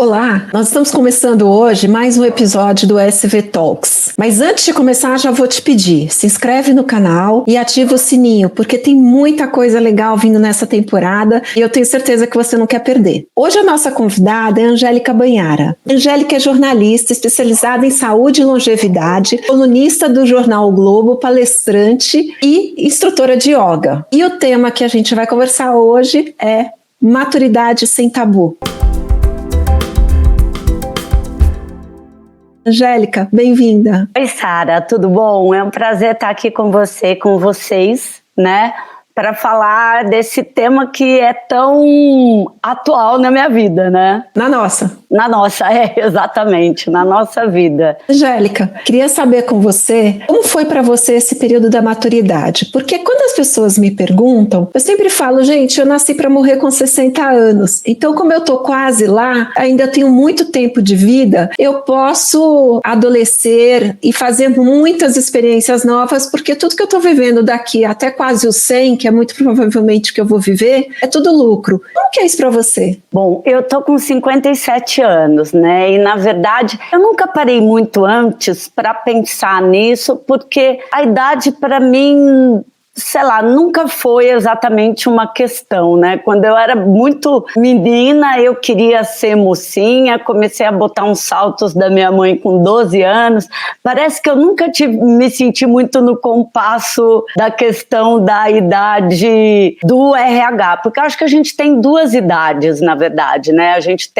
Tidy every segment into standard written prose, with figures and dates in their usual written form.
Olá, nós estamos começando hoje mais um episódio do SV Talks. Mas antes de começar, já vou te pedir, se inscreve no canal e ativa o sininho, porque tem muita coisa legal vindo nessa temporada e eu tenho certeza que você não quer perder. Hoje a nossa convidada é Angélica Banhara. Angélica é jornalista especializada em saúde e longevidade, colunista do jornal O Globo, palestrante e instrutora de yoga. E o tema que a gente vai conversar hoje é maturidade sem tabu. Angélica, bem-vinda. Oi, Sara, tudo bom? É um prazer estar aqui com você, com vocês, né? Para falar desse tema que é tão atual na minha vida, né? Na nossa, exatamente, na nossa vida. Angélica, queria saber com você, como foi para você esse período da maturidade? Porque quando as pessoas me perguntam, eu sempre falo, gente, eu nasci para morrer com 60 anos. Então, como eu tô quase lá, ainda tenho muito tempo de vida, eu posso adolescer e fazer muitas experiências novas, porque tudo que eu tô vivendo daqui até quase os 100, que é muito provavelmente que eu vou viver, é tudo lucro. Como que é isso para você? Bom, eu tô com 57 anos, né? E na verdade, eu nunca parei muito antes para pensar nisso, porque a idade para mim, sei lá, nunca foi exatamente uma questão, né? Quando eu era muito menina, eu queria ser mocinha, comecei a botar uns saltos da minha mãe com 12 anos. Parece que eu nunca me senti muito no compasso da questão da idade do RH, porque eu acho que a gente tem duas idades, na verdade, né? A gente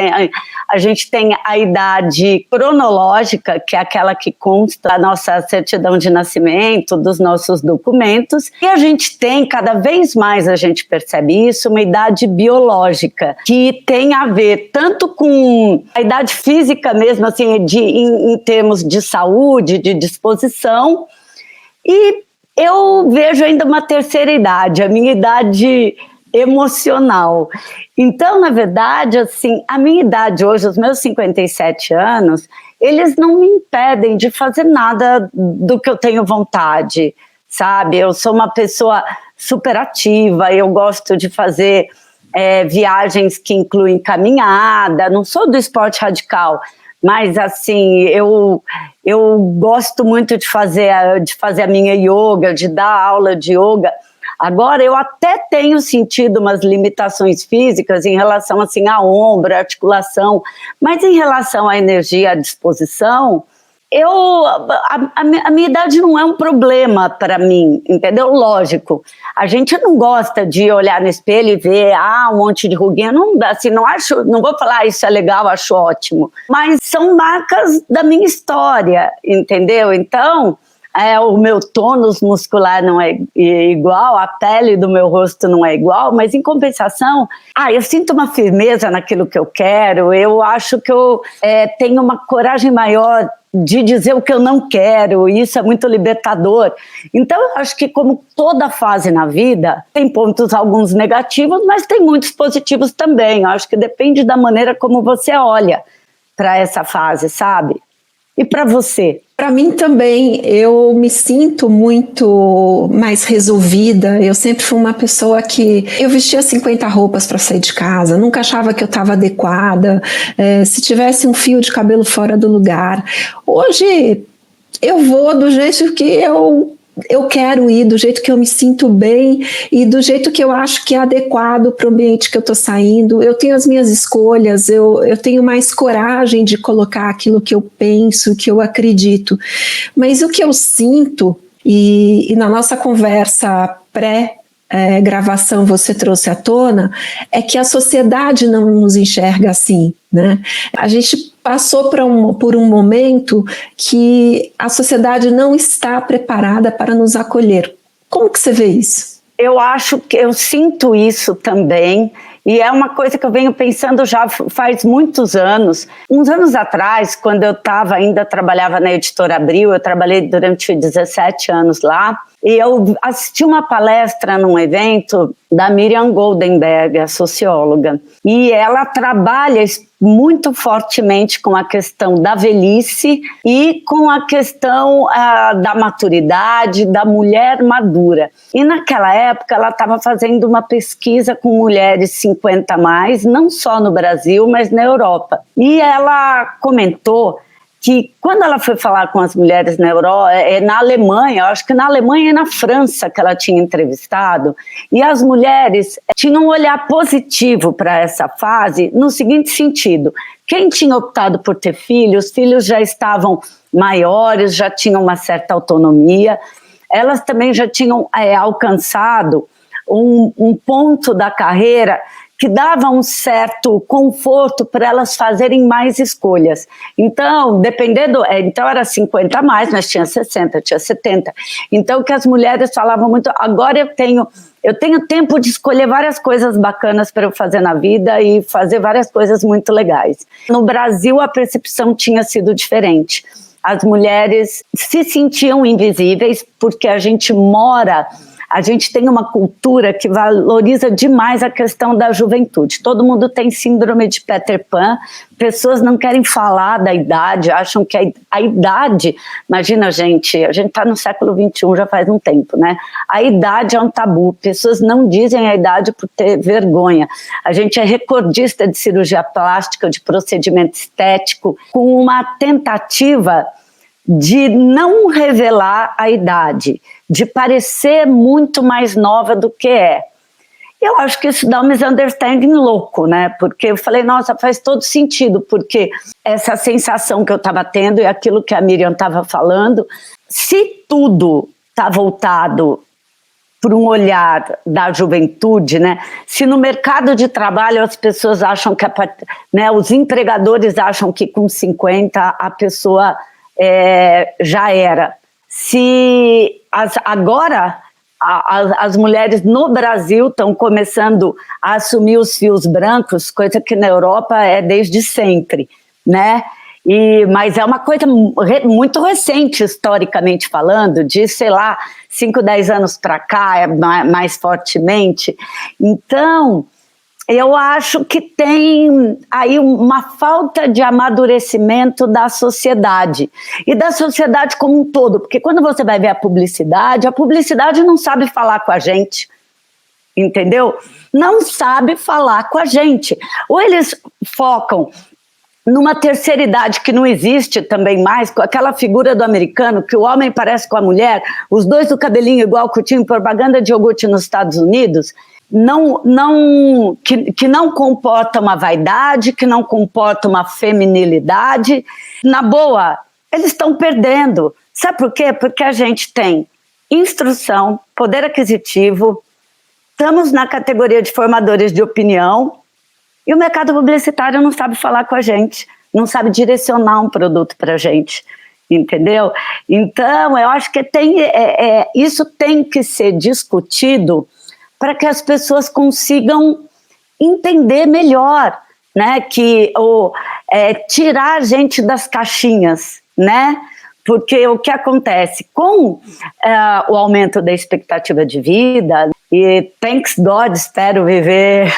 tem a idade cronológica, que é aquela que consta da nossa certidão de nascimento, dos nossos documentos, e a gente tem, cada vez mais a gente percebe isso, uma idade biológica, que tem a ver tanto com a idade física mesmo, assim, em termos de saúde, de disposição, e eu vejo ainda uma terceira idade, a minha idade emocional. Então, na verdade, assim, a minha idade hoje, os meus 57 anos, eles não me impedem de fazer nada do que eu tenho vontade, sabe? Eu sou uma pessoa super ativa, eu gosto de fazer viagens que incluem caminhada, não sou do esporte radical, mas assim, eu gosto muito de fazer a minha yoga, de dar aula de yoga. Agora, eu até tenho sentido umas limitações físicas em relação assim, a ombro, a articulação, mas em relação à energia, à disposição, a minha idade não é um problema para mim, entendeu? Lógico, a gente não gosta de olhar no espelho e ver um monte de ruguinha, não acho, não vou falar isso é legal, acho ótimo, mas são marcas da minha história, entendeu? Então, o meu tônus muscular não é igual, a pele do meu rosto não é igual, mas em compensação, eu sinto uma firmeza naquilo que eu quero, eu acho que eu tenho uma coragem maior de dizer o que eu não quero, e isso é muito libertador. Então eu acho que, como toda fase na vida, tem pontos alguns negativos, mas tem muitos positivos também. Eu acho que depende da maneira como você olha para essa fase, sabe? E para você? Para mim também, eu me sinto muito mais resolvida. Eu sempre fui uma pessoa que eu vestia 50 roupas para sair de casa, nunca achava que eu estava adequada, se tivesse um fio de cabelo fora do lugar. Hoje eu vou do jeito que eu quero ir, do jeito que eu me sinto bem e do jeito que eu acho que é adequado para o ambiente que eu estou saindo. Eu tenho as minhas escolhas, eu tenho mais coragem de colocar aquilo que eu penso, que eu acredito. Mas o que eu sinto, e na nossa conversa gravação você trouxe à tona, é que a sociedade não nos enxerga assim, né? A gente passou por um momento que a sociedade não está preparada para nos acolher. Como que você vê isso? Eu acho que eu sinto isso também, e é uma coisa que eu venho pensando já faz muitos anos. Uns anos atrás, quando eu ainda trabalhava na Editora Abril, eu trabalhei durante 17 anos lá, e eu assisti uma palestra num evento da Miriam Goldenberg, a socióloga, e ela trabalha muito fortemente com a questão da velhice e com a questão da maturidade, da mulher madura. E naquela época ela estava fazendo uma pesquisa com mulheres 50 a mais, não só no Brasil, mas na Europa. E ela comentou que quando ela foi falar com as mulheres na Alemanha, eu acho que na Alemanha e na França que ela tinha entrevistado, e as mulheres tinham um olhar positivo para essa fase no seguinte sentido: quem tinha optado por ter filhos, os filhos já estavam maiores, já tinham uma certa autonomia, elas também já tinham alcançado um ponto da carreira que dava um certo conforto para elas fazerem mais escolhas. Então, então era 50 a mais, mas tinha 60, tinha 70. Então, que as mulheres falavam muito, agora eu tenho tempo de escolher várias coisas bacanas para eu fazer na vida e fazer várias coisas muito legais. No Brasil, a percepção tinha sido diferente. As mulheres se sentiam invisíveis porque a gente tem uma cultura que valoriza demais a questão da juventude. Todo mundo tem síndrome de Peter Pan, pessoas não querem falar da idade, acham que a idade, imagina a gente está no século XXI já faz um tempo, né? A idade é um tabu, pessoas não dizem a idade por ter vergonha. A gente é recordista de cirurgia plástica, de procedimento estético, com uma tentativa de não revelar a idade, de parecer muito mais nova do que é. Eu acho que isso dá um misunderstanding louco, né? Porque eu falei, nossa, faz todo sentido, porque essa sensação que eu estava tendo e aquilo que a Miriam estava falando, se tudo está voltado por um olhar da juventude, né? Se no mercado de trabalho as pessoas acham que, os empregadores acham que com 50 a pessoa já era. Se agora as mulheres no Brasil estão começando a assumir os fios brancos, coisa que na Europa é desde sempre, né? Mas é uma coisa muito recente, historicamente falando, de, 5, 10 anos para cá, mais fortemente. Então, eu acho que tem aí uma falta de amadurecimento da sociedade, e da sociedade como um todo, porque quando você vai ver a publicidade não sabe falar com a gente, entendeu? Não sabe falar com a gente. Ou eles focam numa terceira idade que não existe também mais, com aquela figura do americano, que o homem parece com a mulher, os dois do cabelinho igual que tinha em propaganda de iogurte nos Estados Unidos, que não comporta uma vaidade, que não comporta uma feminilidade. Na boa, eles estão perdendo. Sabe por quê? Porque a gente tem instrução, poder aquisitivo, estamos na categoria de formadores de opinião, e o mercado publicitário não sabe falar com a gente, não sabe direcionar um produto para a gente, entendeu? Então, eu acho que isso tem que ser discutido para que as pessoas consigam entender melhor, né? Tirar a gente das caixinhas, né? Porque o que acontece com o aumento da expectativa de vida, e thanks God, espero viver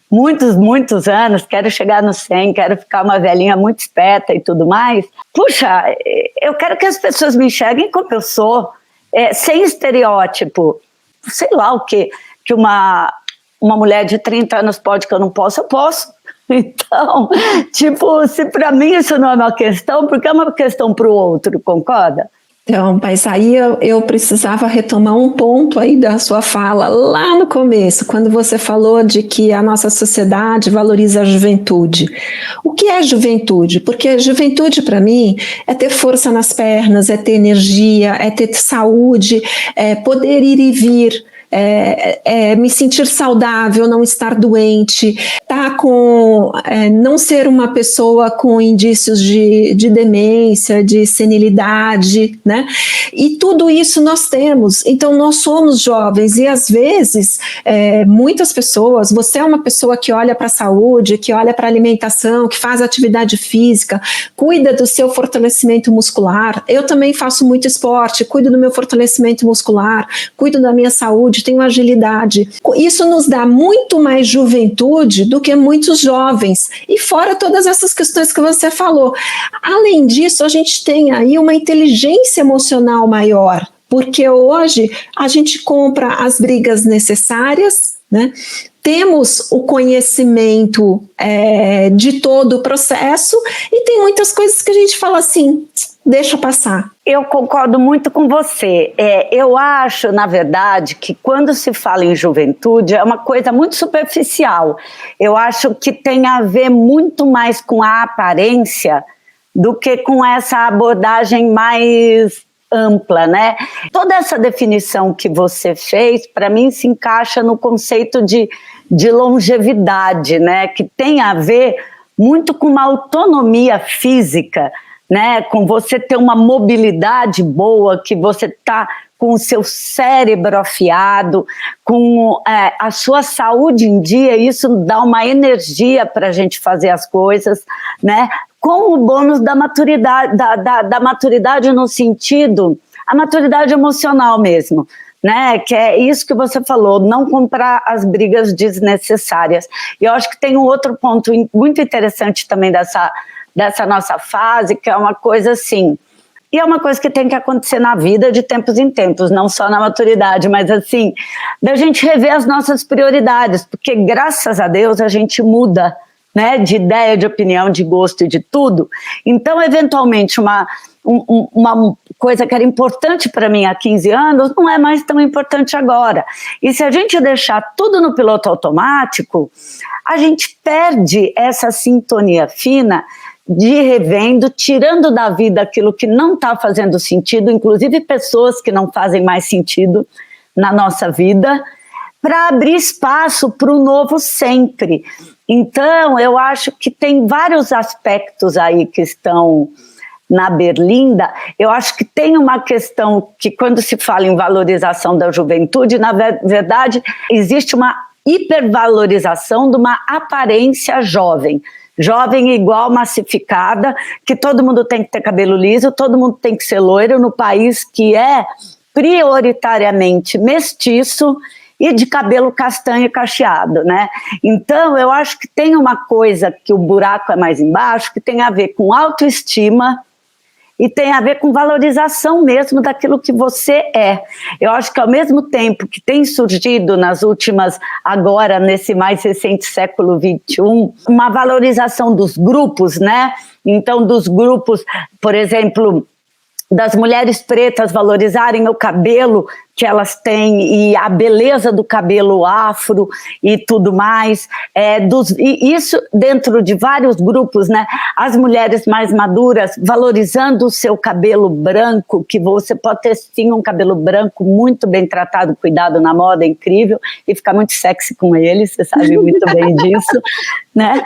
muitos, muitos anos, quero chegar no 100, quero ficar uma velhinha muito esperta e tudo mais. Puxa, eu quero que as pessoas me enxerguem como eu sou, sem estereótipo, sei lá o quê. Que uma mulher de 30 anos pode, que eu não posso, eu posso. Então, se para mim isso não é uma questão, porque é uma questão para o outro, concorda? Então, mas aí eu precisava retomar um ponto aí da sua fala, lá no começo, quando você falou de que a nossa sociedade valoriza a juventude. O que é juventude? Porque a juventude, para mim, é ter força nas pernas, é ter energia, é ter saúde, é poder ir e vir, me sentir saudável, não estar doente, não ser uma pessoa com indícios de demência, de senilidade, né? E tudo isso nós temos. Então nós somos jovens e às vezes muitas pessoas, você é uma pessoa que olha para a saúde, que olha para a alimentação, que faz atividade física, cuida do seu fortalecimento muscular. Eu também faço muito esporte, cuido do meu fortalecimento muscular, cuido da minha saúde velocidade, tenho agilidade. Isso nos dá muito mais juventude do que muitos jovens. E fora todas essas questões que você falou. Além disso, a gente tem aí uma inteligência emocional maior, porque hoje a gente compra as brigas necessárias, né? Temos o conhecimento de todo o processo e tem muitas coisas que a gente fala assim, deixa passar. Eu concordo muito com você. Eu acho, na verdade, que quando se fala em juventude é uma coisa muito superficial. Eu acho que tem a ver muito mais com a aparência do que com essa abordagem mais ampla, né? Toda essa definição que você fez, para mim, se encaixa no conceito de longevidade, né? Que tem a ver muito com uma autonomia física, né? Com você ter uma mobilidade boa, que você está com o seu cérebro afiado, com a sua saúde em dia, isso dá uma energia para a gente fazer as coisas, né? Com o bônus da maturidade, da maturidade no sentido, a maturidade emocional mesmo, né? Que é isso que você falou, não comprar as brigas desnecessárias. E eu acho que tem um outro ponto muito interessante também dessa nossa fase, que é uma coisa assim, e é uma coisa que tem que acontecer na vida de tempos em tempos, não só na maturidade, mas assim, da gente rever as nossas prioridades, porque graças a Deus a gente muda, né, de ideia, de opinião, de gosto e de tudo. Então, eventualmente, uma coisa que era importante para mim há 15 anos não é mais tão importante agora. E se a gente deixar tudo no piloto automático, a gente perde essa sintonia fina de ir revendo, tirando da vida aquilo que não está fazendo sentido, inclusive pessoas que não fazem mais sentido na nossa vida, para abrir espaço para o novo sempre. Então, eu acho que tem vários aspectos aí que estão na berlinda. Eu acho que tem uma questão que, quando se fala em valorização da juventude, na verdade, existe uma hipervalorização de uma aparência jovem. Jovem igual massificada, que todo mundo tem que ter cabelo liso, todo mundo tem que ser loiro no país que é prioritariamente mestiço e de cabelo castanho e cacheado, né? Então, eu acho que tem uma coisa que o buraco é mais embaixo, que tem a ver com autoestima e tem a ver com valorização mesmo daquilo que você é. Eu acho que ao mesmo tempo que tem surgido nas últimas, agora nesse mais recente século XXI, uma valorização dos grupos, né? Então, dos grupos, por exemplo, das mulheres pretas valorizarem o cabelo que elas têm e a beleza do cabelo afro e tudo mais, e isso dentro de vários grupos, né? As mulheres mais maduras valorizando o seu cabelo branco, que você pode ter sim um cabelo branco muito bem tratado, cuidado na moda, é incrível, e ficar muito sexy com ele, você sabe muito bem disso, né?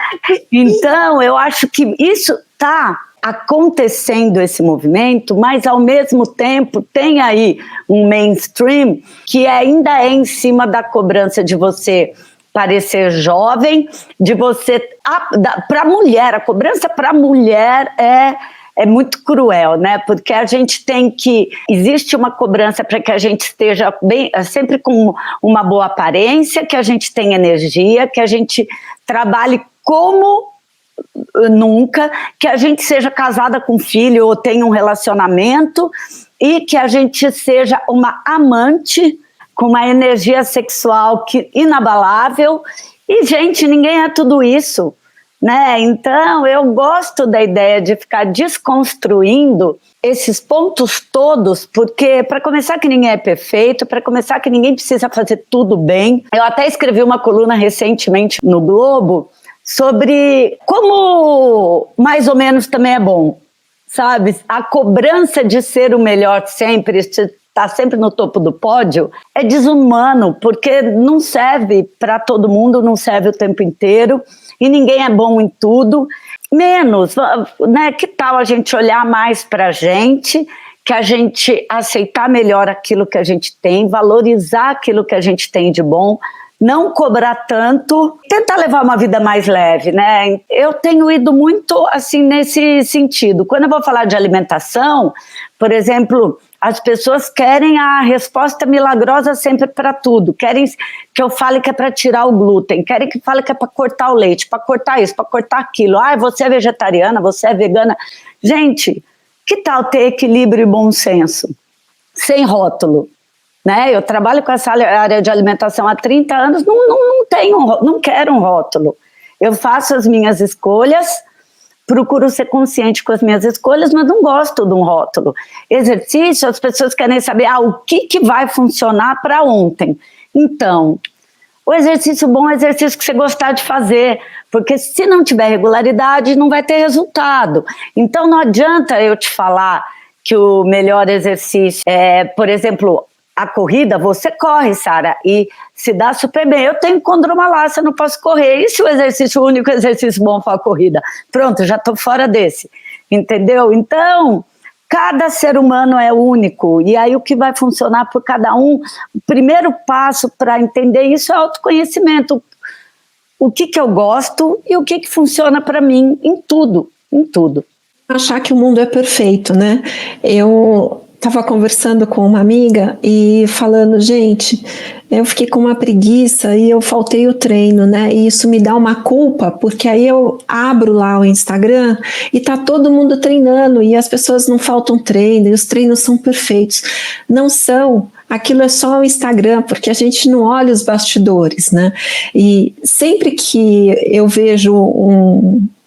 Então, eu acho que isso está acontecendo esse movimento, mas ao mesmo tempo tem aí um mainstream que ainda é em cima da cobrança de você parecer jovem, de você... Para a mulher, a cobrança para a mulher é muito cruel, né? Porque a gente tem que... Existe uma cobrança para que a gente esteja bem, sempre com uma boa aparência, que a gente tenha energia, que a gente trabalhe como nunca, que a gente seja casada com filho ou tenha um relacionamento e que a gente seja uma amante com uma energia sexual inabalável. E, gente, ninguém é tudo isso, né? Então, eu gosto da ideia de ficar desconstruindo esses pontos todos, porque, para começar, que ninguém é perfeito, para começar, que ninguém precisa fazer tudo bem. Eu até escrevi uma coluna recentemente no Globo sobre como mais ou menos também é bom, sabe? A cobrança de ser o melhor sempre, estar sempre no topo do pódio, é desumano, porque não serve para todo mundo, não serve o tempo inteiro, e ninguém é bom em tudo, menos, né? Que tal a gente olhar mais para a gente, que a gente aceitar melhor aquilo que a gente tem, valorizar aquilo que a gente tem de bom, não cobrar tanto, tentar levar uma vida mais leve, né? Eu tenho ido muito assim nesse sentido. Quando eu vou falar de alimentação, por exemplo, As pessoas querem a resposta milagrosa sempre para tudo, querem que eu fale que é para tirar o glúten, querem que eu fale que é para cortar o leite, para cortar isso, para cortar aquilo. Você é vegetariana, você é vegana. Gente, que tal ter equilíbrio e bom senso? Sem rótulo, né? Eu trabalho com essa área de alimentação há 30 anos, não quero um rótulo. Eu faço as minhas escolhas, procuro ser consciente com as minhas escolhas, mas não gosto de um rótulo. Exercício, as pessoas querem saber o que vai funcionar para ontem. Então, o exercício bom é o exercício que você gostar de fazer, porque se não tiver regularidade, não vai ter resultado. Então, não adianta eu te falar que o melhor exercício é, por exemplo, a corrida. Você corre, Sara, e se dá super bem. Eu tenho condromalácia, não posso correr. E se o único exercício bom for a corrida? Pronto, já estou fora desse, entendeu? Então, cada ser humano é único, e aí o que vai funcionar por cada um, o primeiro passo para entender isso é autoconhecimento. O que eu gosto e o que funciona para mim em tudo. Achar que o mundo é perfeito, né? Eu estava conversando com uma amiga e falando, gente, eu fiquei com uma preguiça e eu faltei o treino, né? E isso me dá uma culpa, porque aí eu abro lá o Instagram e tá todo mundo treinando e as pessoas não faltam treino e os treinos são perfeitos. Não são. Aquilo é só o Instagram, porque a gente não olha os bastidores, né? E sempre que eu vejo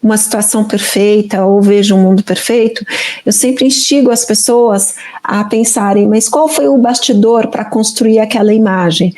uma situação perfeita ou vejo um mundo perfeito, eu sempre instigo as pessoas a pensarem, mas qual foi o bastidor para construir aquela imagem?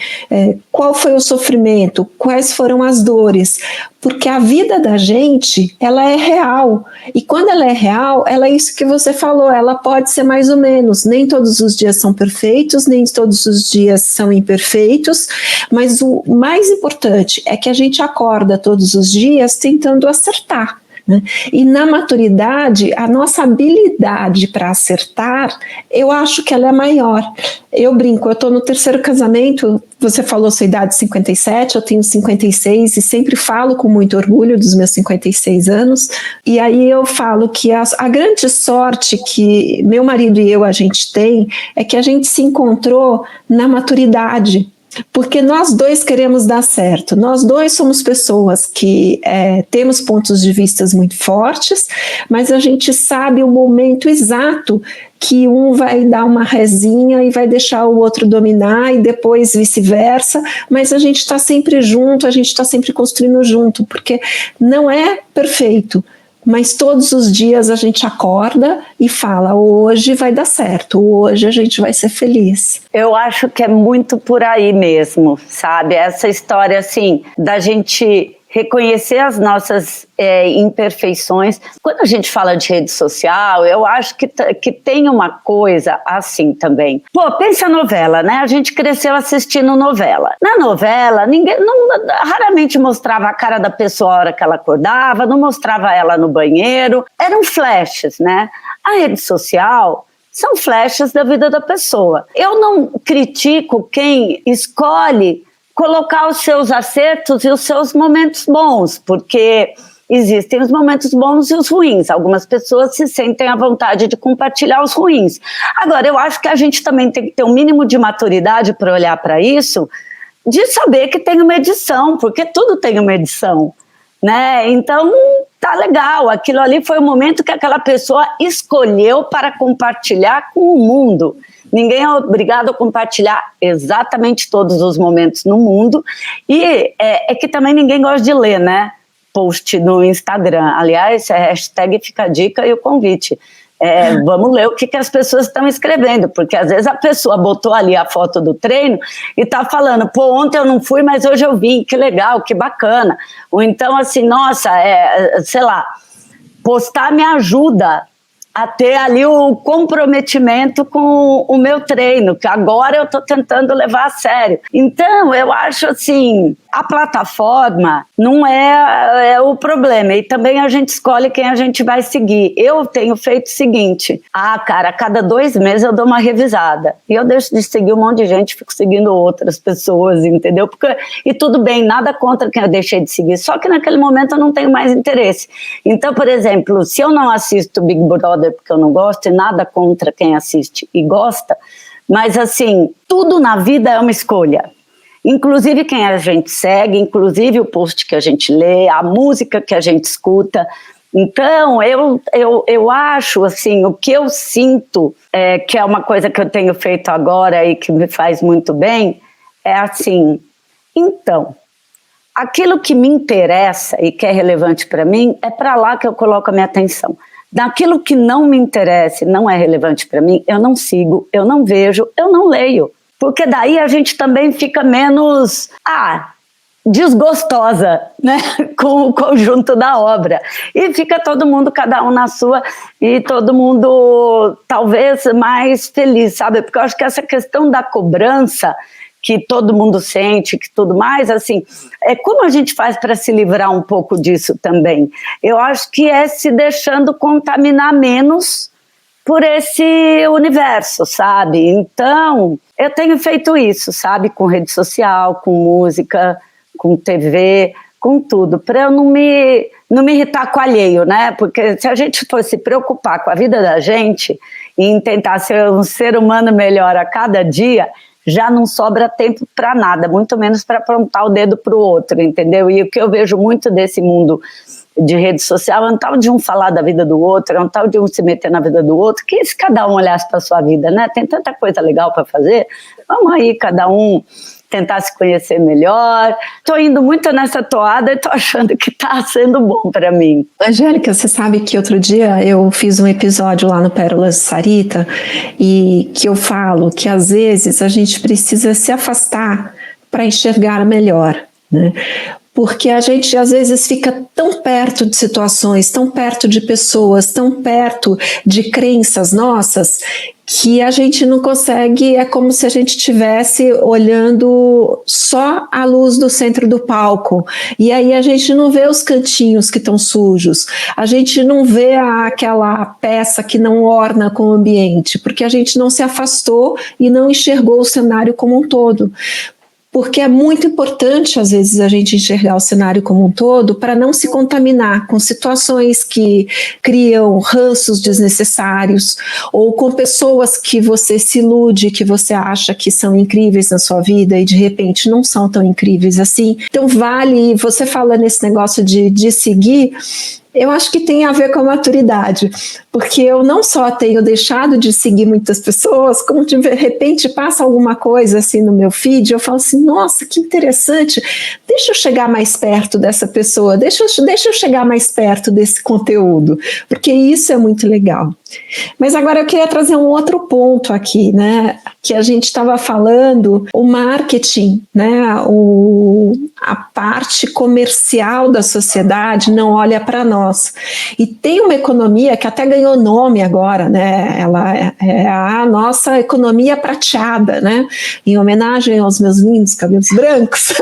Qual foi o sofrimento? Quais foram as dores? Porque a vida da gente, ela é real. E quando ela é real, ela é isso que você falou, ela pode ser mais ou menos. Nem todos os dias são perfeitos, nem todos os dias são imperfeitos, mas o mais importante é que a gente acorda todos os dias tentando acertar. Né? E na maturidade, a nossa habilidade para acertar, eu acho que ela é maior. Eu brinco, eu estou no 3º casamento, você falou sua idade 57, eu tenho 56 e sempre falo com muito orgulho dos meus 56 anos, e aí eu falo que a grande sorte que meu marido e eu a gente tem é que a gente se encontrou na maturidade. Porque nós dois queremos dar certo, nós dois somos pessoas que temos pontos de vista muito fortes, mas a gente sabe o momento exato que um vai dar uma rezinha e vai deixar o outro dominar e depois vice-versa, mas a gente está sempre junto, a gente está sempre construindo junto, porque não é perfeito. Mas todos os dias a gente acorda e fala, hoje vai dar certo, hoje a gente vai ser feliz. Eu acho que é muito por aí mesmo, sabe? Essa história, assim, da gente reconhecer as nossas imperfeições. Quando a gente fala de rede social, eu acho que tem uma coisa assim também. Pô, pensa a novela, né? A gente cresceu assistindo novela. Na novela, raramente mostrava a cara da pessoa a hora que ela acordava, não mostrava ela no banheiro. Eram flashes, né? A rede social são flashes da vida da pessoa. Eu não critico quem escolhe colocar os seus acertos e os seus momentos bons, porque existem os momentos bons e os ruins. Algumas pessoas se sentem à vontade de compartilhar os ruins. Agora, eu acho que a gente também tem que ter um mínimo de maturidade para olhar para isso, de saber que tem uma edição, porque tudo tem uma edição, né? Então, tá legal, aquilo ali foi o momento que aquela pessoa escolheu para compartilhar com o mundo. Ninguém é obrigado a compartilhar exatamente todos os momentos no mundo, e é que também ninguém gosta de ler, né? Post no Instagram. Aliás, hashtag fica a dica e o convite. Vamos ler o que as pessoas estão escrevendo, porque às vezes a pessoa botou ali a foto do treino e tá falando, pô, ontem eu não fui, mas hoje eu vim, que legal, que bacana. Ou então assim, nossa, sei lá, postar me ajuda a ter ali o comprometimento com o meu treino, que agora eu estou tentando levar a sério. Então, eu acho assim, a plataforma não é o problema, e também a gente escolhe quem a gente vai seguir. Eu tenho feito o seguinte, cara, a cada 2 meses eu dou uma revisada, e eu deixo de seguir um monte de gente, fico seguindo outras pessoas, entendeu? E tudo bem, nada contra quem eu deixei de seguir, só que naquele momento eu não tenho mais interesse. Então, por exemplo, se eu não assisto Big Brother ver porque eu não gosto, e nada contra quem assiste e gosta, mas assim, tudo na vida é uma escolha. Inclusive quem a gente segue, inclusive o post que a gente lê, a música que a gente escuta. Então, eu acho, assim, o que eu sinto, que é uma coisa que eu tenho feito agora e que me faz muito bem, é assim, então, aquilo que me interessa e que é relevante para mim, é para lá que eu coloco a minha atenção. Daquilo que não me interessa e não é relevante para mim, eu não sigo, eu não vejo, eu não leio. Porque daí a gente também fica menos desgostosa, né, com o conjunto da obra. E fica todo mundo, cada um na sua, e todo mundo talvez mais feliz, sabe? Porque eu acho que essa questão da cobrança que todo mundo sente, que tudo mais, assim, como a gente faz para se livrar um pouco disso também? Eu acho que é se deixando contaminar menos por esse universo, sabe? Então, eu tenho feito isso, sabe? Com rede social, com música, com TV, com tudo, para eu não me irritar com o alheio, né? Porque se a gente fosse se preocupar com a vida da gente e tentar ser um ser humano melhor a cada dia, já não sobra tempo para nada, muito menos para apontar o dedo para o outro, entendeu? E o que eu vejo muito desse mundo de rede social é um tal de um falar da vida do outro, é um tal de um se meter na vida do outro, que se cada um olhasse para a sua vida, né? Tem tanta coisa legal para fazer, vamos aí, cada um tentar se conhecer melhor. Estou indo muito nessa toada e estou achando que está sendo bom para mim. Angélica, você sabe que outro dia eu fiz um episódio lá no Pérolas de Sarita e que eu falo que às vezes a gente precisa se afastar para enxergar melhor, né? Porque a gente às vezes fica tão perto de situações, tão perto de pessoas, tão perto de crenças nossas, que a gente não consegue, é como se a gente estivesse olhando só a luz do centro do palco, e aí a gente não vê os cantinhos que estão sujos, a gente não vê aquela peça que não orna com o ambiente, porque a gente não se afastou e não enxergou o cenário como um todo. Porque é muito importante, às vezes, a gente enxergar o cenário como um todo para não se contaminar com situações que criam ranços desnecessários ou com pessoas que você se ilude, que você acha que são incríveis na sua vida e de repente não são tão incríveis assim. Então vale, você fala nesse negócio de seguir, eu acho que tem a ver com a maturidade, porque eu não só tenho deixado de seguir muitas pessoas, como de repente passa alguma coisa assim no meu feed, eu falo assim, nossa, que interessante, deixa eu chegar mais perto dessa pessoa, deixa eu chegar mais perto desse conteúdo, porque isso é muito legal. Mas agora eu queria trazer um outro ponto aqui, né, que a gente estava falando, o marketing, né, a parte comercial da sociedade não olha para nós. E tem uma economia que até ganhou nome agora, né, ela é a nossa economia prateada, né, em homenagem aos meus lindos cabelos brancos.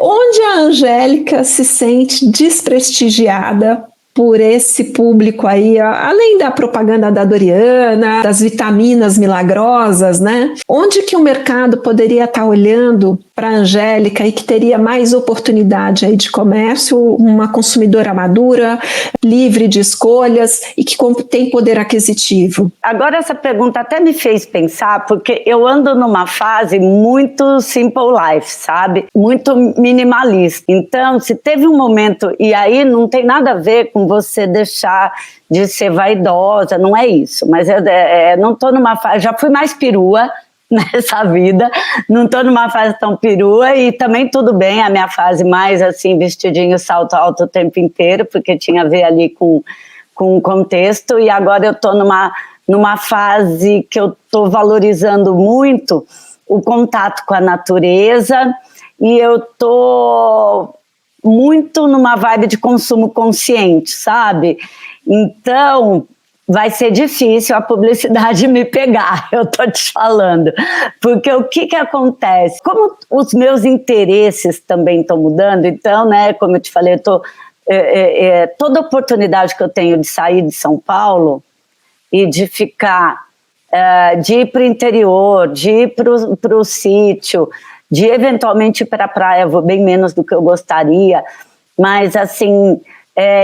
Onde a Angélica se sente desprestigiada por esse público aí, além da propaganda da Doriana, das vitaminas milagrosas, né? Onde que o mercado poderia estar olhando para a Angélica e que teria mais oportunidade aí de comércio, uma consumidora madura, livre de escolhas e que tem poder aquisitivo? Agora essa pergunta até me fez pensar, porque eu ando numa fase muito simple life, sabe? Muito minimalista. Então, se teve um momento, e aí não tem nada a ver com você deixar de ser vaidosa, não é isso, mas eu não estou numa fase, já fui mais perua nessa vida, não estou numa fase tão perua e também tudo bem, a minha fase mais assim, vestidinho, salto alto o tempo inteiro, porque tinha a ver ali com o contexto, e agora eu estou numa fase que eu estou valorizando muito o contato com a natureza e eu estou muito numa vibe de consumo consciente, sabe? Então, vai ser difícil a publicidade me pegar, eu tô te falando. Porque o que acontece? Como os meus interesses também estão mudando, então, né, como eu te falei, eu tô, toda oportunidade que eu tenho de sair de São Paulo e de ficar, de ir para o interior, de ir para o sítio, de eventualmente ir para a praia, vou bem menos do que eu gostaria, mas assim,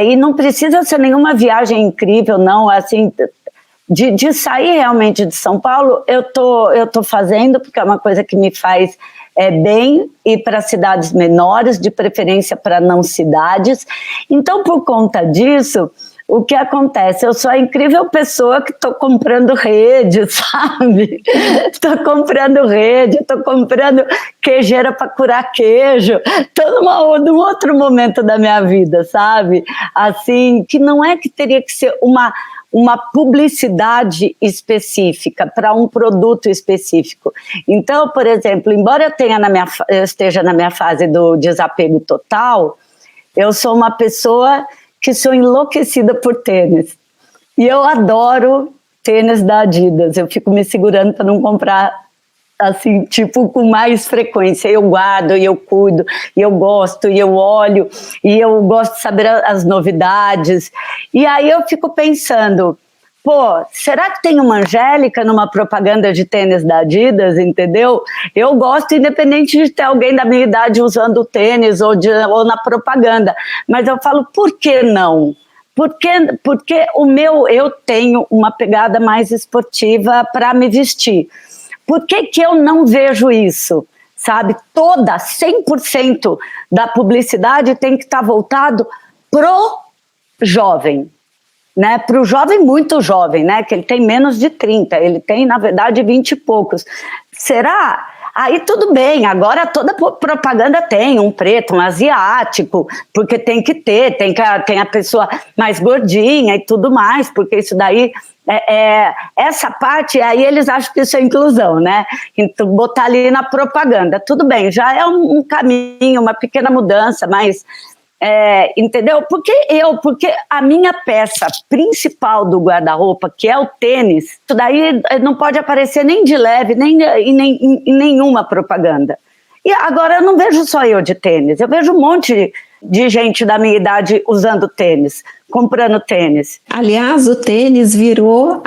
E não precisa ser nenhuma viagem incrível, não, assim, de sair realmente de São Paulo, eu tô fazendo, porque é uma coisa que me faz bem, ir para cidades menores, de preferência para não cidades. Então, por conta disso, o que acontece? Eu sou a incrível pessoa que estou comprando rede, sabe? Estou comprando rede, estou comprando queijeira para curar queijo. Estou num outro momento da minha vida, sabe? Assim, que não é que teria que ser uma publicidade específica para um produto específico. Então, por exemplo, embora eu esteja na minha fase do desapego total, eu sou uma pessoa que sou enlouquecida por tênis. E eu adoro tênis da Adidas. Eu fico me segurando para não comprar, assim, tipo, com mais frequência. Eu guardo, e eu cuido, e eu gosto, e eu olho, e eu gosto de saber as novidades. E aí eu fico pensando, será que tem uma Angélica numa propaganda de tênis da Adidas, entendeu? Eu gosto, independente de ter alguém da minha idade usando tênis ou na propaganda, mas eu falo, por que não? Porque eu tenho uma pegada mais esportiva para me vestir. Por que eu não vejo isso? Sabe, 100% da publicidade tem que estar voltado pro jovem. Né, para o jovem, muito jovem, né, que ele tem menos de 30, ele tem, na verdade, 20 e poucos. Será? Aí tudo bem, agora toda propaganda tem um preto, um asiático, porque tem que ter, tem a pessoa mais gordinha e tudo mais, porque isso daí, essa parte, aí eles acham que isso é inclusão, né, então botar ali na propaganda, tudo bem, já é um caminho, uma pequena mudança, mas... entendeu? Porque a minha peça principal do guarda-roupa, que é o tênis, isso daí não pode aparecer nem de leve, nem em nenhuma propaganda. E agora eu não vejo só eu de tênis, eu vejo um monte de gente da minha idade usando tênis, comprando tênis. Aliás, o tênis virou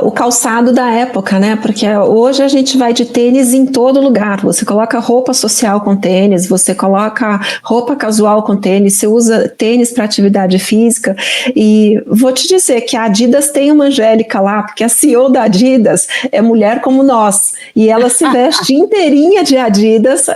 o calçado da época, né? Porque hoje a gente vai de tênis em todo lugar. Você coloca roupa social com tênis, você coloca roupa casual com tênis, você usa tênis para atividade física. E vou te dizer que a Adidas tem uma Angélica lá, porque a CEO da Adidas é mulher como nós. E ela se veste inteirinha de Adidas.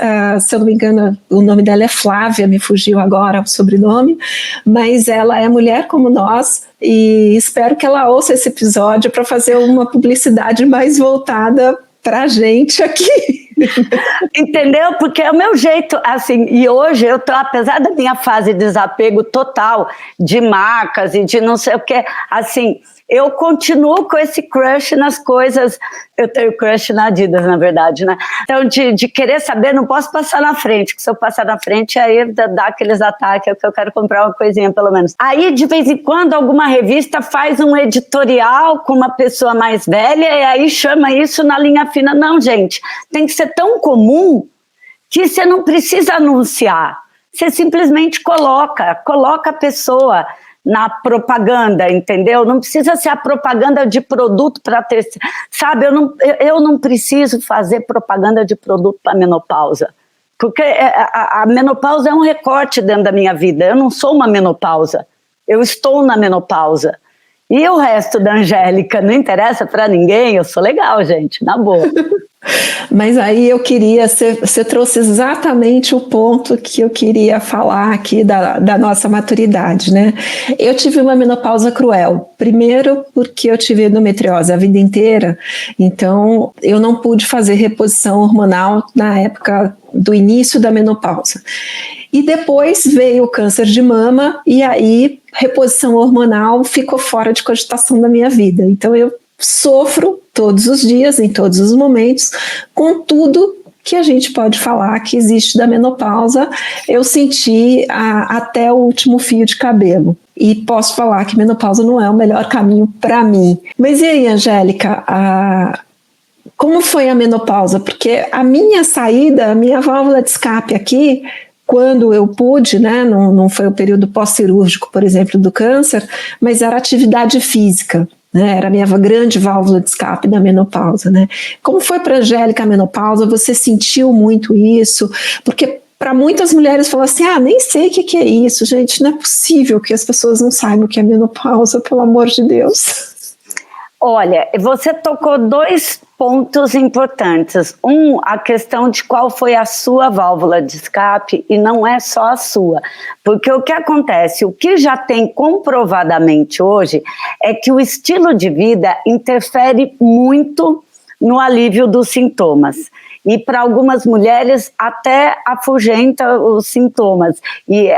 Se eu não me engano, o nome dela é Flávia, me fugiu agora o sobrenome. Mas ela é mulher como nós e espero que ela ouça esse episódio para fazer uma publicidade mais voltada para a gente aqui. Entendeu? Porque é o meu jeito, assim, e hoje eu tô, apesar da minha fase de desapego total de marcas e de não sei o que, assim, eu continuo com esse crush nas coisas, eu tenho crush na Adidas, na verdade, né? Então, de querer saber, não posso passar na frente, porque se eu passar na frente, aí dá aqueles ataques, que eu quero comprar uma coisinha, pelo menos. Aí, de vez em quando, alguma revista faz um editorial com uma pessoa mais velha, e aí chama isso na linha fina. Não, gente, tem que ser tão comum que você não precisa anunciar. Você simplesmente coloca a pessoa na propaganda, entendeu? Não precisa ser a propaganda de produto para ter... Sabe, eu não preciso fazer propaganda de produto para menopausa, porque a menopausa é um recorte dentro da minha vida. Eu não sou uma menopausa, eu estou na menopausa. E o resto da Angélica não interessa para ninguém, eu sou legal, gente, na boa. Mas aí eu queria, você trouxe exatamente o ponto que eu queria falar aqui da nossa maturidade, né? Eu tive uma menopausa cruel, primeiro porque eu tive endometriose a vida inteira, então eu não pude fazer reposição hormonal na época do início da menopausa. E depois veio o câncer de mama e aí reposição hormonal ficou fora de cogitação da minha vida, então eu sofro todos os dias, em todos os momentos, com tudo que a gente pode falar que existe da menopausa. Eu senti até o último fio de cabelo. E posso falar que menopausa não é o melhor caminho para mim. Mas e aí, Angélica, como foi a menopausa? Porque a minha saída, a minha válvula de escape aqui, quando eu pude, né, não foi o período pós-cirúrgico, por exemplo, do câncer, mas era atividade física. Né, era a minha grande válvula de escape da menopausa, né? Como foi para a Angélica a menopausa? Você sentiu muito isso? Porque para muitas mulheres falam assim, nem sei o que é isso, gente, não é possível que as pessoas não saibam o que é menopausa, pelo amor de Deus. Olha, você tocou 2 pontos importantes. A questão de qual foi a sua válvula de escape, e não é só a sua. Porque o que acontece, o que já tem comprovadamente hoje, é que o estilo de vida interfere muito no alívio dos sintomas. E para algumas mulheres até afugenta os sintomas. E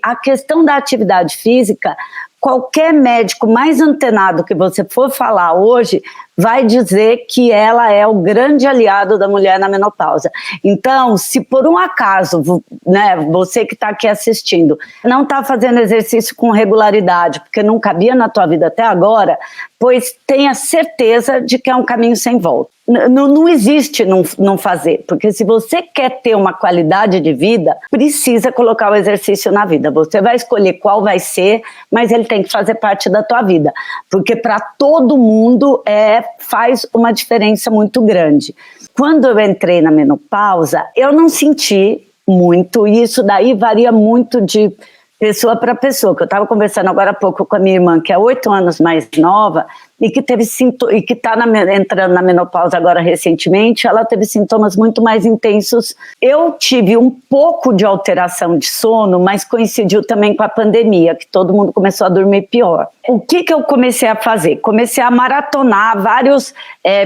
a questão da atividade física, qualquer médico mais antenado que você for falar hoje vai dizer que ela é o grande aliado da mulher na menopausa. Então, se por um acaso, né, você que está aqui assistindo, não está fazendo exercício com regularidade, porque não cabia na tua vida até agora, pois tenha certeza de que é um caminho sem volta. Não existe não fazer, porque se você quer ter uma qualidade de vida, precisa colocar o exercício na vida. Você vai escolher qual vai ser, mas ele tem que fazer parte da tua vida, porque para todo mundo faz uma diferença muito grande. Quando eu entrei na menopausa, eu não senti muito, e isso daí varia muito de pessoa para pessoa, que eu estava conversando agora há pouco com a minha irmã, que é 8 anos mais nova, e que está entrando na menopausa agora recentemente, ela teve sintomas muito mais intensos. Eu tive um pouco de alteração de sono, mas coincidiu também com a pandemia, que todo mundo começou a dormir pior. O que eu comecei a fazer? Comecei a maratonar vários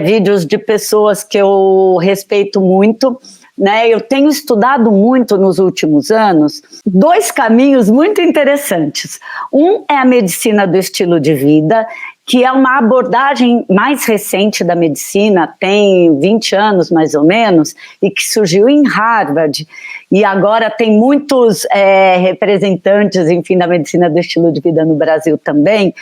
vídeos de pessoas que eu respeito muito, né? Eu tenho estudado muito nos últimos anos 2 caminhos muito interessantes. Um é a medicina do estilo de vida, que é uma abordagem mais recente da medicina, tem 20 anos mais ou menos, e que surgiu em Harvard, e agora tem muitos representantes, enfim, da medicina do estilo de vida no Brasil também,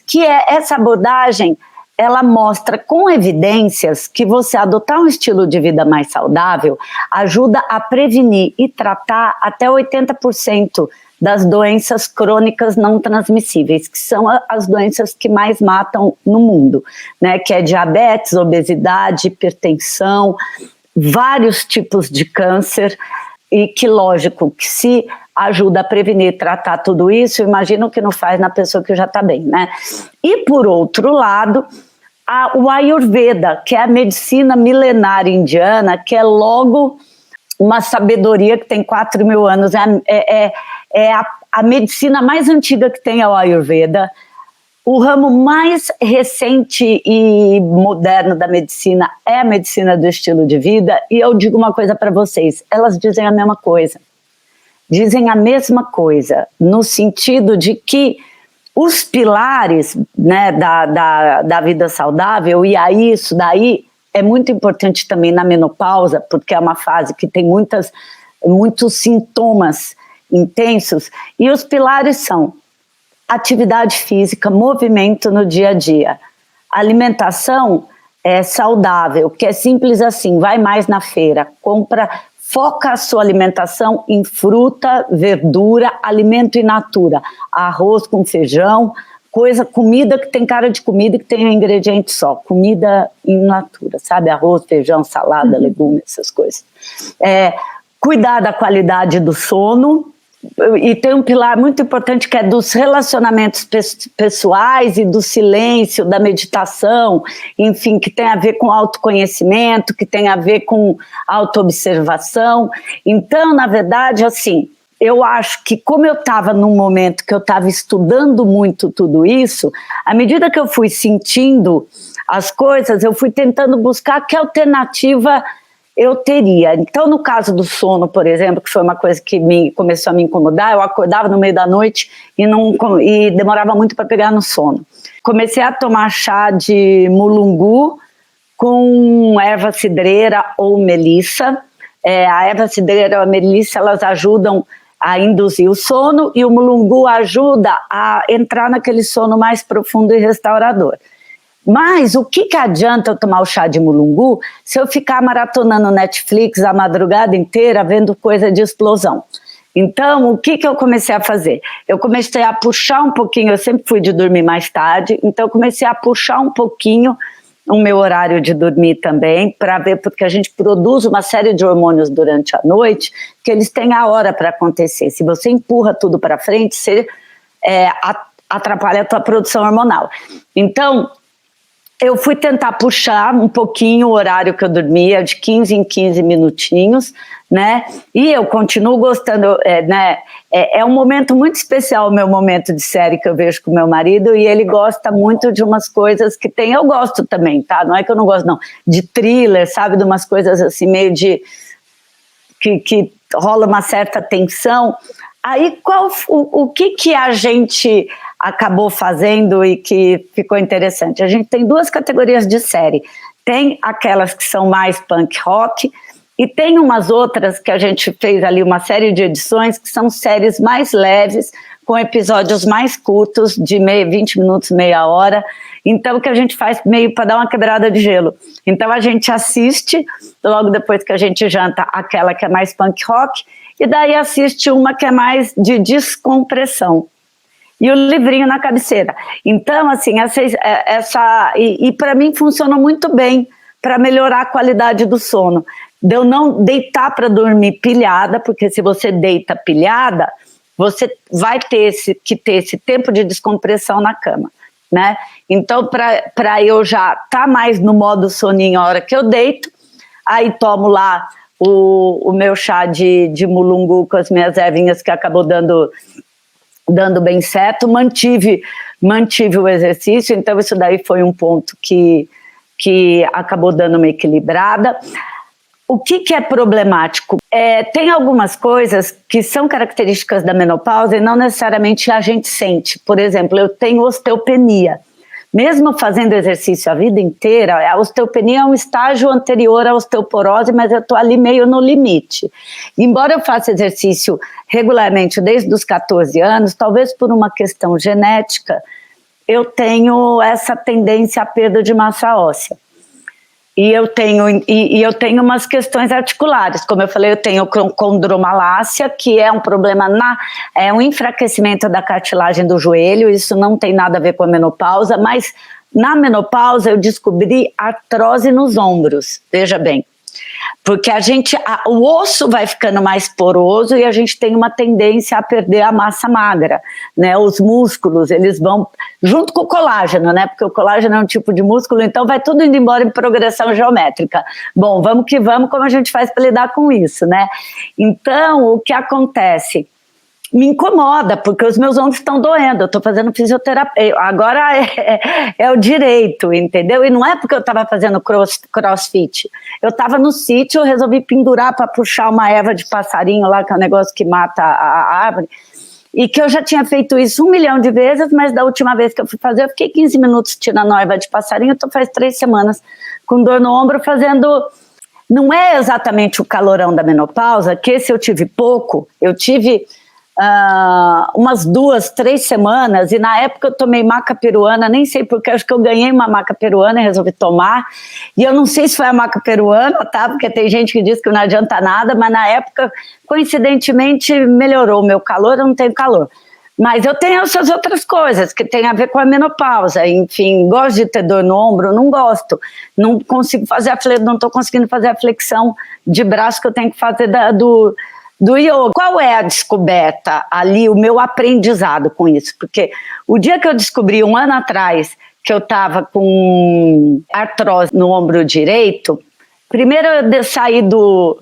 que essa abordagem, ela mostra com evidências que você adotar um estilo de vida mais saudável ajuda a prevenir e tratar até 80% das doenças crônicas não transmissíveis, que são as doenças que mais matam no mundo, né? Que é diabetes, obesidade, hipertensão, vários tipos de câncer, e que, lógico, que se ajuda a prevenir e tratar tudo isso, imagino que não faz na pessoa que já está bem, né? E, por outro lado, o Ayurveda, que é a medicina milenária indiana, que é logo uma sabedoria que tem 4.000 anos, a medicina mais antiga que tem é o Ayurveda. O ramo mais recente e moderno da medicina é a medicina do estilo de vida, e eu digo uma coisa para vocês, elas dizem a mesma coisa. Dizem a mesma coisa, no sentido de que os pilares, né, da vida saudável, e aí isso daí é muito importante também na menopausa, porque é uma fase que tem muitos sintomas intensos, e os pilares são atividade física, movimento no dia a dia, alimentação saudável, que é simples assim, vai mais na feira, foca a sua alimentação em fruta, verdura, alimento in natura, arroz com feijão, comida que tem cara de comida, que tem um ingrediente só, comida in natura, sabe, arroz, feijão, salada, legumes, essas coisas. Cuidar da qualidade do sono, e tem um pilar muito importante que é dos relacionamentos pessoais e do silêncio, da meditação, enfim, que tem a ver com autoconhecimento, que tem a ver com autoobservação. Então, na verdade, assim, eu acho que como eu estava num momento que eu estava estudando muito tudo isso, à medida que eu fui sentindo as coisas, eu fui tentando buscar que alternativa eu teria. Então, no caso do sono, por exemplo, que foi uma coisa que começou a me incomodar, eu acordava no meio da noite e demorava muito para pegar no sono. Comecei a tomar chá de mulungu com erva cidreira ou melissa. A erva cidreira ou a melissa, elas ajudam a induzir o sono, e o mulungu ajuda a entrar naquele sono mais profundo e restaurador. Mas o que adianta eu tomar o chá de mulungu se eu ficar maratonando Netflix a madrugada inteira vendo coisa de explosão? Então, o que eu comecei a fazer? Eu comecei a puxar um pouquinho, eu sempre fui de dormir mais tarde, então eu comecei a puxar um pouquinho o meu horário de dormir também, para ver, porque a gente produz uma série de hormônios durante a noite, que eles têm a hora para acontecer. Se você empurra tudo para frente, você atrapalha a tua produção hormonal. Então, eu fui tentar puxar um pouquinho o horário que eu dormia, de 15 em 15 minutinhos, né? E eu continuo gostando, né? É um momento muito especial, o meu momento de série que eu vejo com meu marido, e ele gosta muito de umas coisas que tem, eu gosto também, tá? Não é que eu não gosto, não. De thriller, sabe? De umas coisas assim, meio de... que rola uma certa tensão. Aí, o que a gente acabou fazendo e que ficou interessante? A gente tem 2 categorias de série. Tem aquelas que são mais punk rock e tem umas outras que a gente fez ali uma série de edições que são séries mais leves, com episódios mais curtos, de 20 minutos, meia hora. Então, o que a gente faz meio para dar uma quebrada de gelo. Então, a gente assiste, logo depois que a gente janta, aquela que é mais punk rock, e daí assiste uma que é mais de descompressão. E o livrinho na cabeceira. Então, assim, e para mim funciona muito bem para melhorar a qualidade do sono. De eu não deitar para dormir pilhada, porque se você deita pilhada, você vai ter que ter esse tempo de descompressão na cama, né? Então, para eu já estar mais no modo soninho a hora que eu deito, aí tomo lá o meu chá de mulungu com as minhas ervinhas, que acabou dando bem certo, mantive o exercício, então isso daí foi um ponto que acabou dando uma equilibrada. O que é problemático? Tem algumas coisas que são características da menopausa e não necessariamente a gente sente. Por exemplo, eu tenho osteopenia. Mesmo fazendo exercício a vida inteira, a osteopenia é um estágio anterior à osteoporose, mas eu estou ali meio no limite. Embora eu faça exercício regularmente desde os 14 anos, talvez por uma questão genética, eu tenho essa tendência à perda de massa óssea. E eu tenho umas questões articulares, como eu falei, eu tenho condromalácia, que é um problema, é um enfraquecimento da cartilagem do joelho, isso não tem nada a ver com a menopausa, mas na menopausa eu descobri artrose nos ombros, veja bem, porque o osso vai ficando mais poroso e a gente tem uma tendência a perder a massa magra, né? Os músculos, eles vão junto com o colágeno, né? Porque o colágeno é um tipo de músculo, então vai tudo indo embora em progressão geométrica. Bom, vamos que vamos, como a gente faz para lidar com isso, né? Então, o que acontece? Me incomoda, porque os meus ombros estão doendo, eu estou fazendo fisioterapia, agora é o direito, entendeu? E não é porque eu estava fazendo crossfit, eu estava no sítio, eu resolvi pendurar para puxar uma erva de passarinho lá, que é um negócio que mata a árvore, e que eu já tinha feito isso 1 milhão de vezes, mas da última vez que eu fui fazer, eu fiquei 15 minutos tirando a erva de passarinho, então faz 3 semanas com dor no ombro, fazendo... Não é exatamente o calorão da menopausa, que esse eu tive pouco, eu tive... umas 2, 3 semanas, e na época eu tomei maca peruana, nem sei porque, acho que eu ganhei uma maca peruana e resolvi tomar, e eu não sei se foi a maca peruana, tá, porque tem gente que diz que não adianta nada, mas na época, coincidentemente, melhorou o meu calor, eu não tenho calor, mas eu tenho essas outras coisas, que tem a ver com a menopausa, enfim, gosto de ter dor no ombro, não gosto, não consigo fazer não estou conseguindo fazer a flexão de braço que eu tenho que fazer do yoga. Qual é a descoberta ali, o meu aprendizado com isso? Porque o dia que eu descobri 1 ano atrás que eu estava com artrose no ombro direito, primeiro eu saí do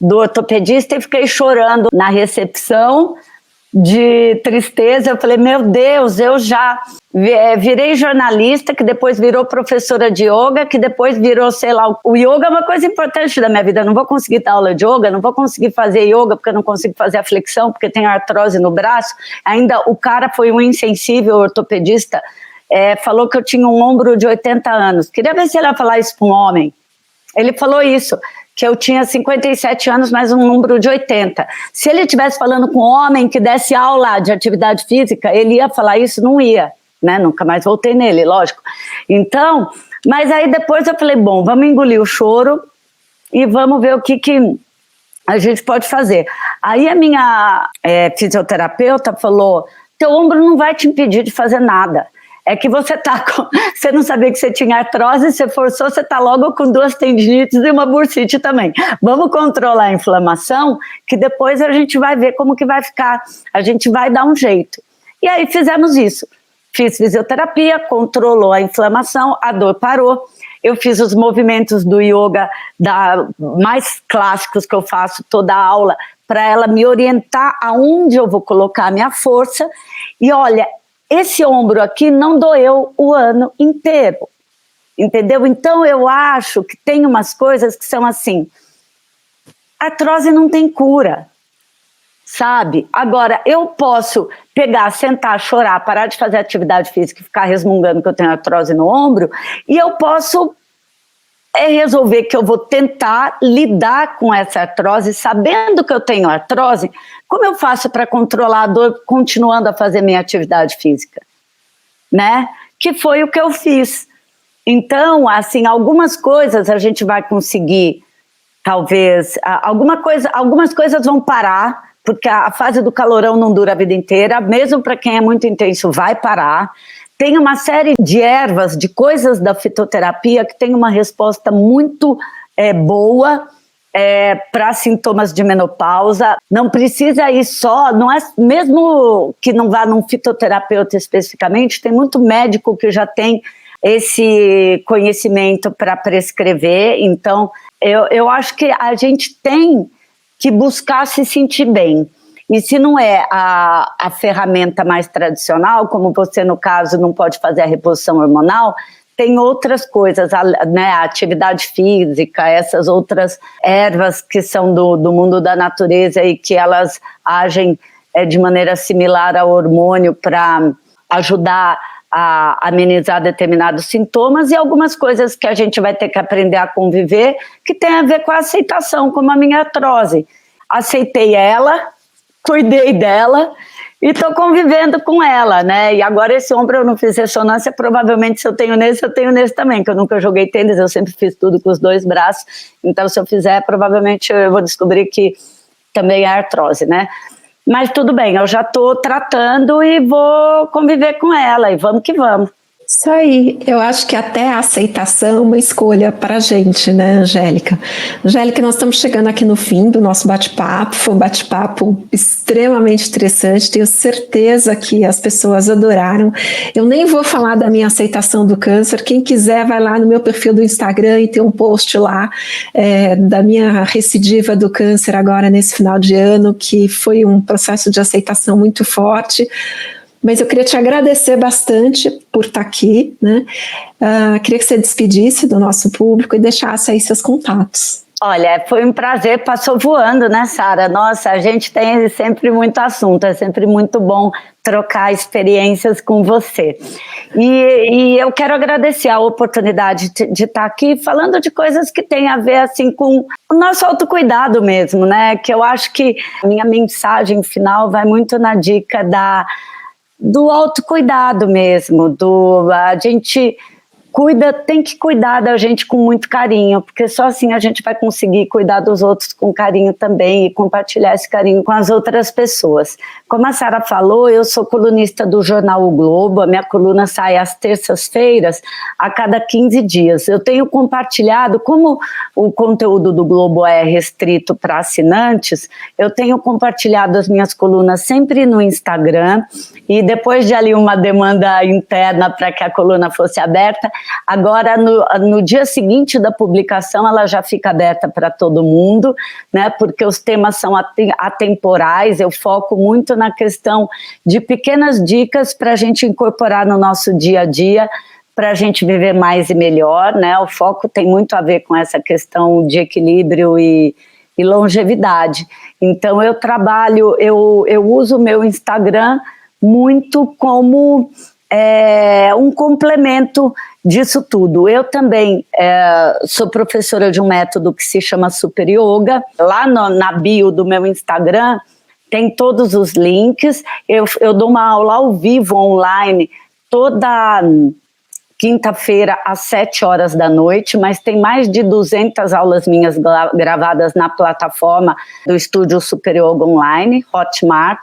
ortopedista e fiquei chorando na recepção de tristeza. Eu falei, meu Deus, eu já virei jornalista, que depois virou professora de yoga, que depois virou, sei lá, o yoga é uma coisa importante da minha vida, eu não vou conseguir dar aula de yoga, não vou conseguir fazer yoga porque eu não consigo fazer a flexão, porque tem artrose no braço, ainda o cara foi um insensível ortopedista, falou que eu tinha um ombro de 80 anos, queria ver se ele ia falar isso para um homem, ele falou isso, que eu tinha 57 anos, mais um número de 80. Se ele estivesse falando com um homem que desse aula de atividade física, ele ia falar isso? Não ia, né? Nunca mais voltei nele, lógico. Então, mas aí depois eu falei, bom, vamos engolir o choro e vamos ver o que a gente pode fazer. Aí a minha fisioterapeuta falou, teu ombro não vai te impedir de fazer nada. É que você você não sabia que você tinha artrose, você forçou, você está logo com 2 tendinites e uma bursite também. Vamos controlar a inflamação, que depois a gente vai ver como que vai ficar, a gente vai dar um jeito. E aí fizemos isso. Fiz fisioterapia, controlou a inflamação, a dor parou. Eu fiz os movimentos do yoga mais clássicos que eu faço toda a aula, para ela me orientar aonde eu vou colocar a minha força. E olha, esse ombro aqui não doeu o ano inteiro, entendeu? Então eu acho que tem umas coisas que são assim, artrose não tem cura, sabe? Agora, eu posso pegar, sentar, chorar, parar de fazer atividade física e ficar resmungando que eu tenho artrose no ombro, e eu posso resolver que eu vou tentar lidar com essa artrose, sabendo que eu tenho artrose, como eu faço para controlar a dor continuando a fazer minha atividade física, né? Que foi o que eu fiz. Então, assim, algumas coisas a gente vai conseguir, talvez, algumas coisas vão parar, porque a fase do calorão não dura a vida inteira, mesmo para quem é muito intenso vai parar. Tem uma série de ervas, de coisas da fitoterapia que tem uma resposta muito boa para sintomas de menopausa. Não precisa ir só, não é, mesmo que não vá num fitoterapeuta especificamente, tem muito médico que já tem esse conhecimento para prescrever. Então, eu acho que a gente tem que buscar se sentir bem. E se não é a ferramenta mais tradicional, como você, no caso, não pode fazer a reposição hormonal, tem outras coisas, né, a atividade física, essas outras ervas que são do mundo da natureza e que elas agem de maneira similar ao hormônio para ajudar a amenizar determinados sintomas, e algumas coisas que a gente vai ter que aprender a conviver, que tem a ver com a aceitação, como a minha artrose. Aceitei ela, cuidei dela e estou convivendo com ela, né? E agora esse ombro eu não fiz ressonância, provavelmente se eu tenho nesse também, que eu nunca joguei tênis, eu sempre fiz tudo com os 2 braços, então se eu fizer, provavelmente eu vou descobrir que também é artrose, né? Mas tudo bem, eu já estou tratando e vou conviver com ela, e vamos que vamos. Isso aí, eu acho que até a aceitação é uma escolha para a gente, né, Angélica? Angélica, nós estamos chegando aqui no fim do nosso bate-papo, foi um bate-papo extremamente interessante, tenho certeza que as pessoas adoraram. Eu nem vou falar da minha aceitação do câncer, quem quiser vai lá no meu perfil do Instagram e tem um post lá da minha recidiva do câncer agora nesse final de ano, que foi um processo de aceitação muito forte. Mas eu queria te agradecer bastante por estar aqui, né? Queria que você despedisse do nosso público e deixasse aí seus contatos. Olha, foi um prazer, passou voando, né, Sara? Nossa, a gente tem sempre muito assunto, é sempre muito bom trocar experiências com você. E eu quero agradecer a oportunidade de estar aqui falando de coisas que têm a ver, assim, com o nosso autocuidado mesmo, né? Que eu acho que a minha mensagem final vai muito na dica do autocuidado mesmo, a gente tem que cuidar da gente com muito carinho, porque só assim a gente vai conseguir cuidar dos outros com carinho também e compartilhar esse carinho com as outras pessoas. Como a Sara falou, eu sou colunista do jornal O Globo, a minha coluna sai às terças-feiras, a cada 15 dias. Eu tenho compartilhado, como o conteúdo do Globo é restrito para assinantes, eu tenho compartilhado as minhas colunas sempre no Instagram, e depois de ali uma demanda interna para que a coluna fosse aberta, agora no dia seguinte da publicação ela já fica aberta para todo mundo, né, porque os temas são atemporais, eu foco muito na questão de pequenas dicas para a gente incorporar no nosso dia a dia, para a gente viver mais e melhor, né, o foco tem muito a ver com essa questão de equilíbrio e longevidade. Então eu uso o meu Instagram muito como um complemento disso tudo. Eu também sou professora de um método que se chama Super Yoga. Lá na bio do meu Instagram tem todos os links. Eu dou uma aula ao vivo online toda quinta-feira às 7 horas da noite, mas tem mais de 200 aulas minhas gravadas na plataforma do Estúdio Super Yoga Online, Hotmart.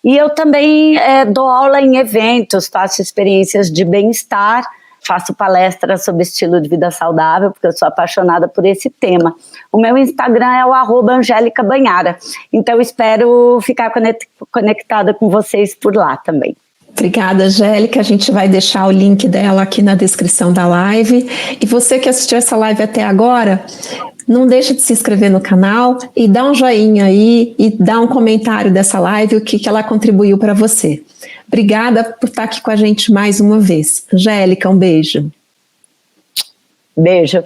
E eu também dou aula em eventos, faço experiências de bem-estar, faço palestras sobre estilo de vida saudável, porque eu sou apaixonada por esse tema. O meu Instagram é o @AngélicaBanhara, então espero ficar conectada com vocês por lá também. Obrigada, Angélica. A gente vai deixar o link dela aqui na descrição da live. E você que assistiu essa live até agora, não deixe de se inscrever no canal e dá um joinha aí e dá um comentário dessa live, o que ela contribuiu para você. Obrigada por estar aqui com a gente mais uma vez. Angélica, um beijo. Beijo.